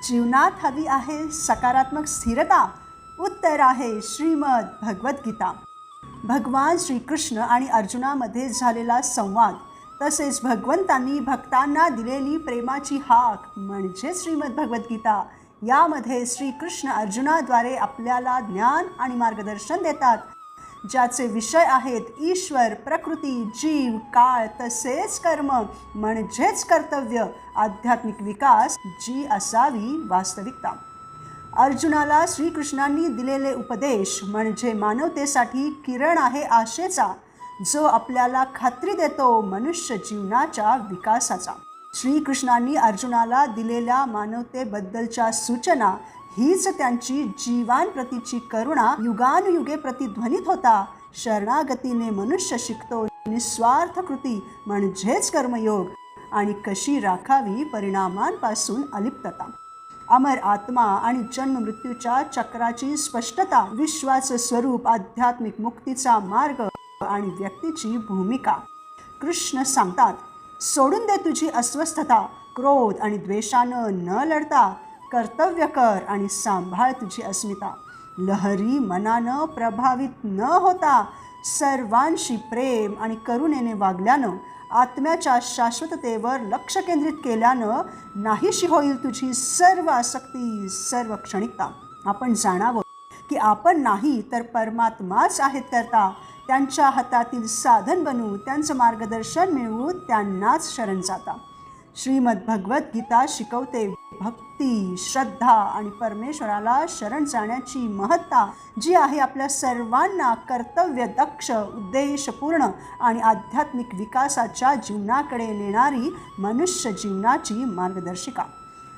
जीवनात हवी आहे सकारात्मक स्थिरता? उत्तर आहे श्रीमद भगवद्गीता. भगवान श्रीकृष्ण आणि अर्जुनामध्ये झालेला संवाद, तसेच भगवंतांनी भक्तांना दिलेली प्रेमाची हाक म्हणजे श्रीमद भगवद्गीता. यामध्ये श्रीकृष्ण अर्जुनाद्वारे आपल्याला ज्ञान आणि मार्गदर्शन देतात, ज्याचे विषय आहेत ईश्वर, प्रकृती, जीव, काळ तसेच कर्म म्हणजेच कर्तव्य, आध्यात्मिक विकास जी असावी वास्तविकता. अर्जुनाला श्रीकृष्णांनी दिलेले उपदेश म्हणजे मानवतेसाठी किरण आहे आशेचा, जो आपल्याला खात्री देतो मनुष्य जीवनाच्या विकासाचा. श्रीकृष्णांनी अर्जुनाला दिलेल्या मानवतेबद्दलच्या सूचना हीच त्यांची जीवांप्रतीची करुणा युगानुयुगे प्रतिध्वनित होता. शरणागतीने मनुष्य शिकतो निस्वार्थ कृती म्हणजेच कर्मयोग, आणि कशी राखावी परिणामांपासून अलिप्तता. अमर आत्मा आणि जन्म मृत्यूच्या चक्राची स्पष्टता, विश्वाचं स्वरूप, आध्यात्मिक मुक्तीचा मार्ग आणि व्यक्तीची भूमिका. कृष्ण सांगतात, सोडून दे तुझी अस्वस्थता, क्रोध आणि द्वेषानं न लढता कर्तव्य कर आणि सांभाळ तुझी अस्मिता. लहरी मनानं प्रभावित न होता सर्वांशी प्रेम आणि करुणेने वागल्यानं, आत्म्याच्या शाश्वततेवर लक्ष केंद्रित केल्यानं नाहीशी होईल तुझी सर्व आसक्ती, सर्व क्षणिकता. आपण जाणावं की आपण नाही तर परमात्माच आहेत करता. त्यांच्या हातातील साधन बनू, त्यांचं मार्गदर्शन मिळवू, त्यांनाच शरण जाता. श्रीमद भगवद्गीता शिकवते भक्ती, श्रद्धा आणि परमेश्वराला शरण जाण्याची महत्ता, जी आहे आपल्या सर्वांना कर्तव्य दक्ष, उद्देशपूर्ण आणि आध्यात्मिक विकासाच्या जीवनाकडे नेणारी मनुष्य जीवनाची मार्गदर्शिका.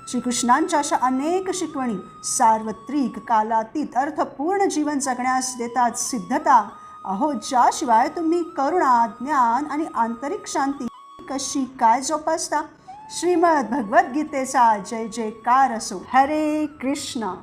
श्रीकृष्णांच्या अशा अनेक शिकवणी सार्वत्रिक, कालातीत, अर्थपूर्ण जीवन जगण्यास देतात सिद्धता. अहो, ज्याशिवाय तुम्ही करुणा, ज्ञान आणि आंतरिक शांती कशी काय जोपासता? श्रीमद भगवद्गीतेचा जय जयकार असो. हरे कृष्ण.